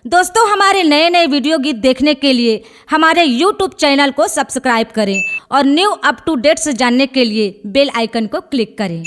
दोस्तों, हमारे नए नए वीडियो गीत देखने के लिए हमारे YouTube चैनल को सब्सक्राइब करें और न्यू अप टू डेट्स जानने के लिए बेल आइकन को क्लिक करें।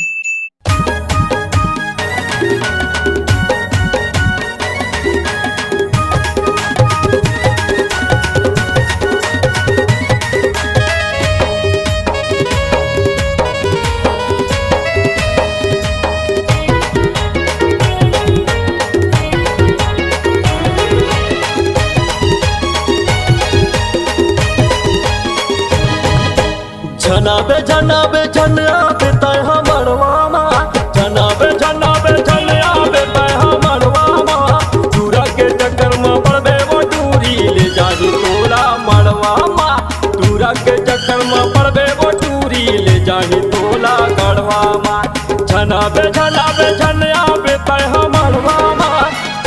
जनाबे जनाबे जनाबे तय हमरवामा जनाबे जनाबे जनाबे तय हमरवामा दूरा के चक्कर में पड़बे वो दूरी ले जाही तोला मड़वामा दूरा के चक्कर में पड़बे वो दूरी ले जाही तोला गढ़वामा जनाबे जनाबे जनाबे तय हमरवामा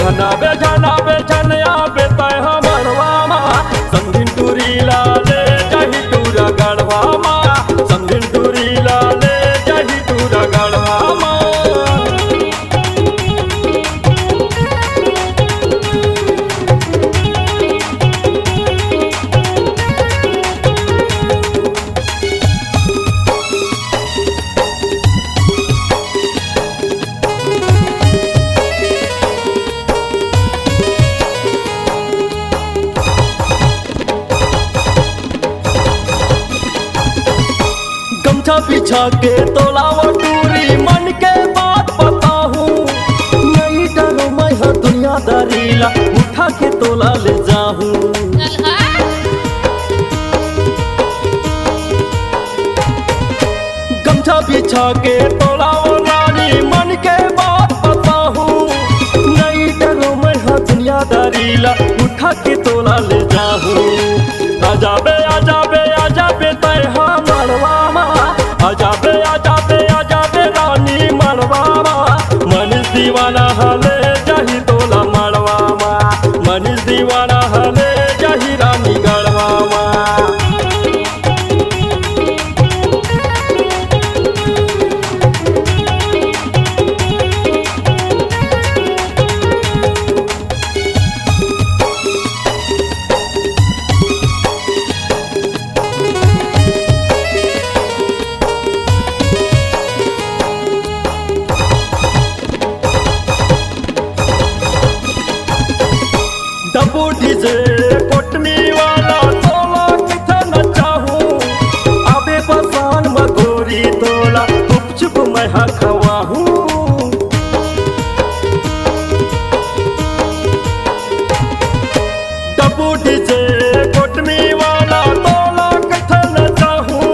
जनाबे जनाबे जनाबे तय हमरवामा संगिन दूरी ला ले जाही तोरा गढ़वामा पीछा के तोला वो टूरी मन के बात बताहूँ नहीं डरो मैं हर दुनियादारी ला उठा के तोला ले जाऊँ गमछा पीछा के तोला वो रानी मन के बात बताहूँ नहीं डरो मैं हर दुनियादारी ला उठा के तोला ले जाऊँ आजाबे आजाबे आजाबे तय हमरवामा आजाबे आजाबे आजाबे रानी मड़वामा मनीष दीवाना हले जाही तोला मड़वामा मनीष दीवाना हले जाही रानी गढ़वामा डबूटी से पोटनी वाला तोला किथे न चाहूँ आबे पसान मगोरी तोला चुप चुप मैं खवाहूँ डबूटी से पोटनी वाला तोला किथे न चाहूँ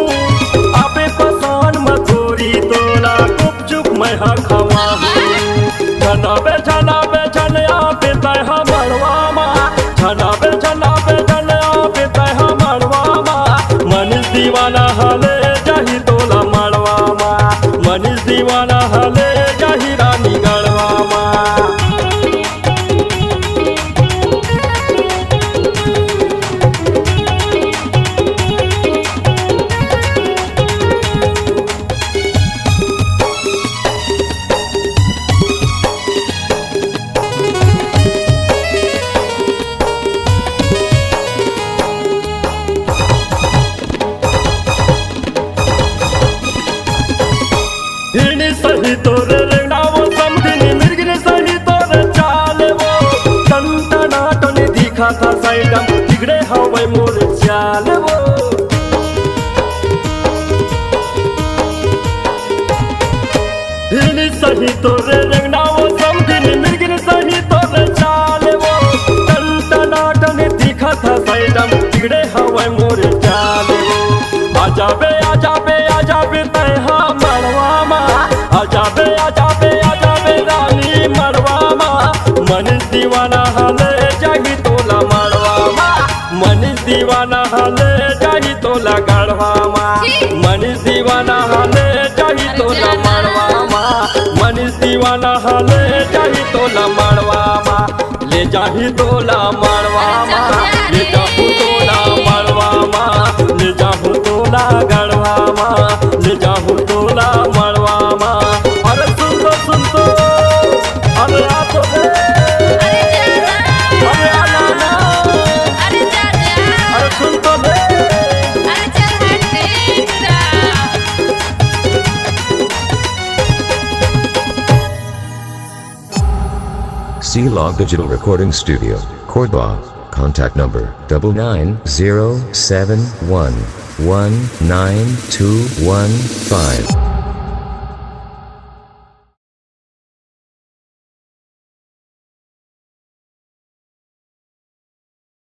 आबे पसान मगोरी तोला चुप चुप मैं खवाहूँ जनाबे जनाबे जनाबे तय हमरवामा जनाबे जनाबे जनाबे तय हमरवामा मनीष दीवाना हले जाही तोला मड़वामा मनीष दीवाना हले जाही रानी गढ़वामा सही तोरे रेंगना वो समझनी मिर्गिनी सही तोरे चाले वो टंटना टनी दिखा था साइडम बिगड़े हवे मोर चाले वो हिनी सही तोरे रेंगना वो समझनी मिर्गिनी सही तोरे चाले वो टंटना टनी दिखा था साइडम बिगड़े हवे मोर चाले वो आजाबे आजाबे आजाबे तय हमरवामा आजाबे आजाबे आजाबे रानी मड़वामा मनीष दीवाना हले जाही तोला मड़वामा मनीष दीवाना हले जाही तोला गढ़वामा मनीष दीवाना हले जाही तोला मड़वामा मनीष दीवाना हले जाही तोला मड़वामा ले जाही तोला मड़वामा ले जाहू तोला मड़वामा ले जाहू तोला गढ़वामा ले जाहू तोला मड़वामा अरे सुन तो अरे आप D-Log Digital Recording Studio, Cordoba. Contact number 99071192115.